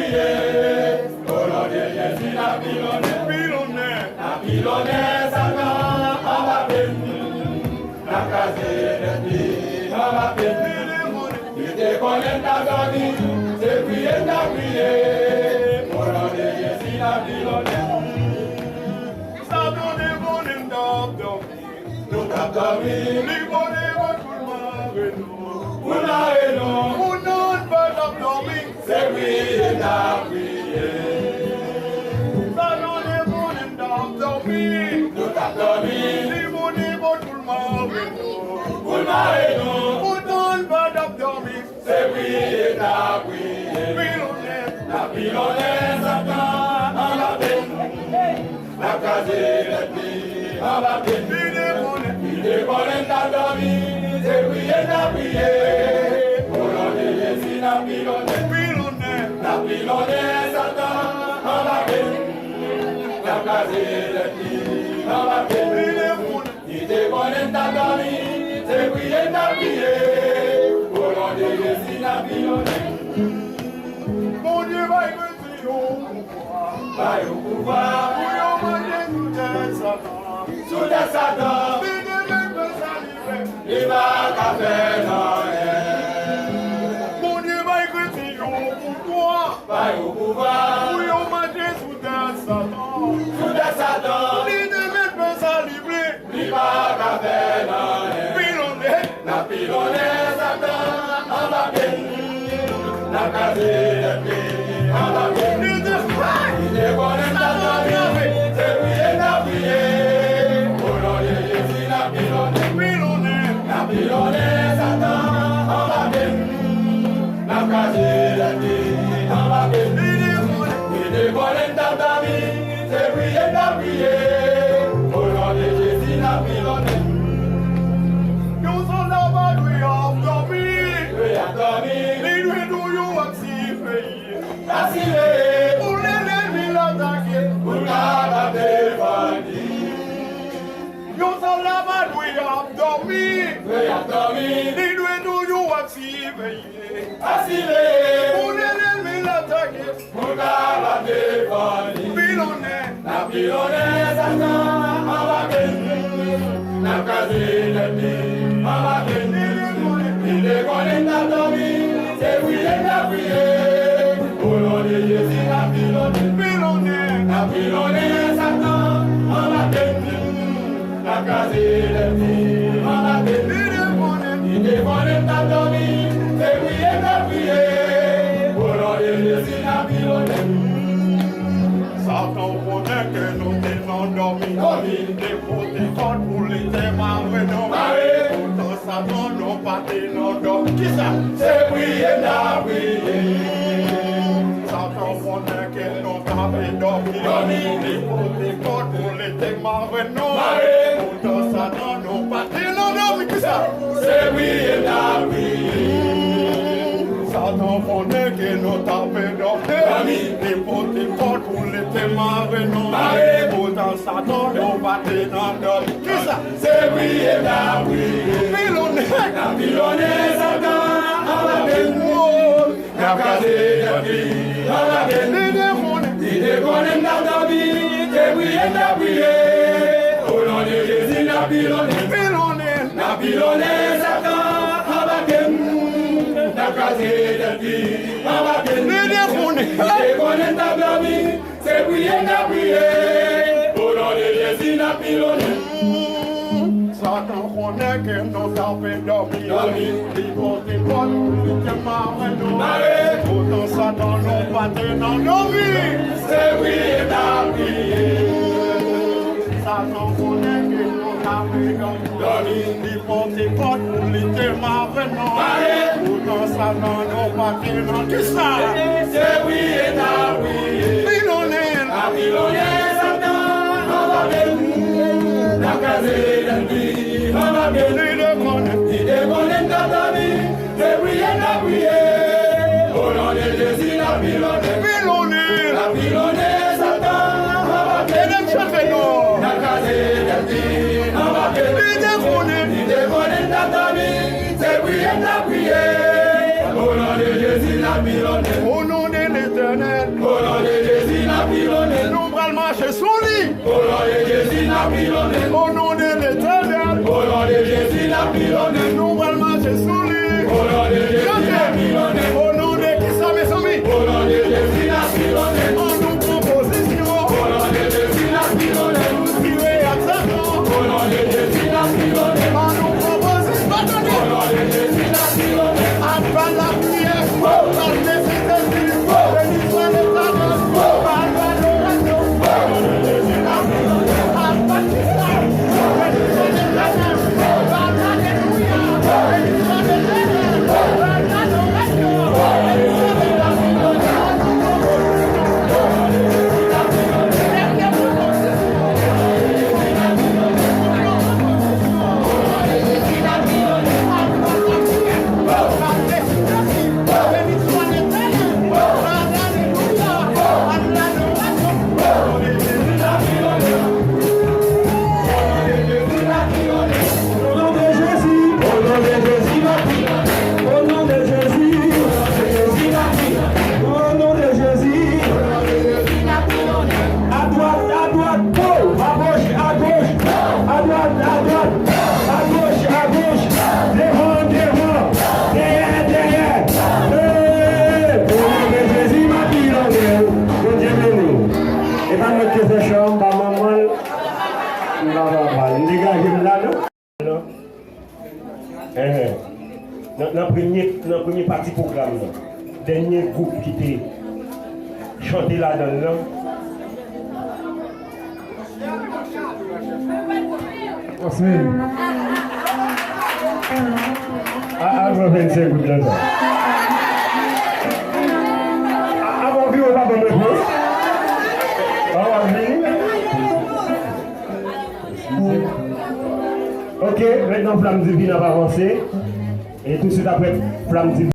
prier. Au nom de Jésus, la pilonnaise, Satan, on va bénir. La casée de vie, on va bénir. Il te connaît ta vie, c'est prier, ta prier. Au nom de Jésus, la pilonnaise. Satan est bon et nous t'as dormi. Les bons et bons pour moi, c'est prier, ta prier. Satan est bon et nous t'as dormi. Les bons et bons pour moi, c'est prier, ta prier. La pilonnaise, Satan, on va bénir. La casée de vie, on va bénir. Il te connaît ta dormi, c'est prier, ta prier. Au nom de Jésus, la pilonnaise, Satan, on va bénir. La casée de vie, on va bénir. Il te connaît ta dormi, c'est prier, ta prier. Au nom de Jésus, la pilonnaise. Mon Dieu va y venir au pouvoir. Sous des Satan, il va qu'à faire rien. Mon Dieu va écrire pour toi, va au pouvoir. Oui, on m'a dit sous des Satan, il ne met pas ça libre, il va qu'à faire rien. La pilonnaise, Satan, on va bénir. La casée de vie, on va bénir. Il te connaît ta vie, c'est prier, ta prier. La pilonnaise, Satan, on va bénir. La casée de vie, on va bénir. Il te connaît ta vie, c'est prier, ta prier. Au nom de Jésus, la pilonnaise. Nous sommes là-bas, nous avons dormi. Les nuits nous avons activé. Pour l'ennemi l'attaquer, pour la défendre. Nous sommes là-bas, nous avons dormi. Les nuits nous avons activé. Pour l'ennemi l'attaquer, pour la défendre. La pilonnaise, Satan, on va bénir. La casée de vie, on va bénir. Il te connaît ta dormi, c'est prier, ta prier. Au nom de Jésus, la pilonnaise, Satan, on va bénir. La casée de vie, on va bénir. Il te connaît ta dormi, c'est prier, ta prier. Au nom de Jésus, la pilonnaise. Satan connaît que nous t'avons dormi. Des fautes pour les démarrer, non. Pourtant, Satan n'a pas dormi. Qui ça? C'est prier, ta prier. Satan connaît que nous t'avons dormi. Des fautes pour les démarrer, non. Pourtant, Satan n'a pas dormi. Qui ça? C'est prier, ta prier. Satan connaît que nous t'avons dormi. Des fautes pour les démarrer, non. Pourtant, Satan n'a pas dormi. Qui ça? C'est prier, ta prier. La pilonnaise, Satan, on va bénir. La casée de vie, on va bénir. Il te connaît ta vie, c'est prier, ta prier. Au nom de Jésus, la pilonnaise, Satan, on va bénir. La casée de vie, on va bénir. Il te connaît ta vie, c'est prier, ta prier. Au nom de Jésus, la pilonnaise. Satan connaît que nous avons dormi. Il porte des bonnes, il te marre, nous. Pourtant, Satan n'a pas dormi. C'est prier, ta prier. Satan connaît que nous avons dormi. Il porte des bonnes, il te marre, nous. Pourtant, Satan n'a pas dormi. Qui ça? C'est prier, ta prier. La pilonnaise, Satan, on va bénir. La casée de vie, on va bénir. Il te connaît ta vie, c'est prier, ta prier. Au nom de Jésus, la pilonnaise, Satan, on va bénir. La casée de vie, on va bénir. Il te connaît ta vie, c'est prier, ta prier. Au nom de Jésus, la pilonnaise. Au nom de l'Éternel. pilonner. Au nom de l'Éternel. Au nom de Jésus la pilonner. Nous allons marcher sous lui. Au nom de Jésus la pilonner. Au nom de qui ça mes amis? Au nom de Jésus la pilonner. En nous proposition. Au nom de Jésus la pilonner. Nous tirer à temps. Au nom de Jésus la pilonner. En nous proposition. Au nom de Jésus la pilonner. Après la prière. La nécessité. Béni soit l'Éternel. Par l'adoration. Au nom de Jésus la pilonner. Après qui ça. Béni soit l'Éternel. Par l'alléluia. Béni soit l'Éternel. Par l'adoration. Béni soit dans le premier parti programme, dernier groupe qui était chanté là-dedans. Avant 25 gouttes là. Avant vu, on va dans le réponse. Ok, maintenant Flamme Divine va avancer. Et tout de suite après Flamme Divine.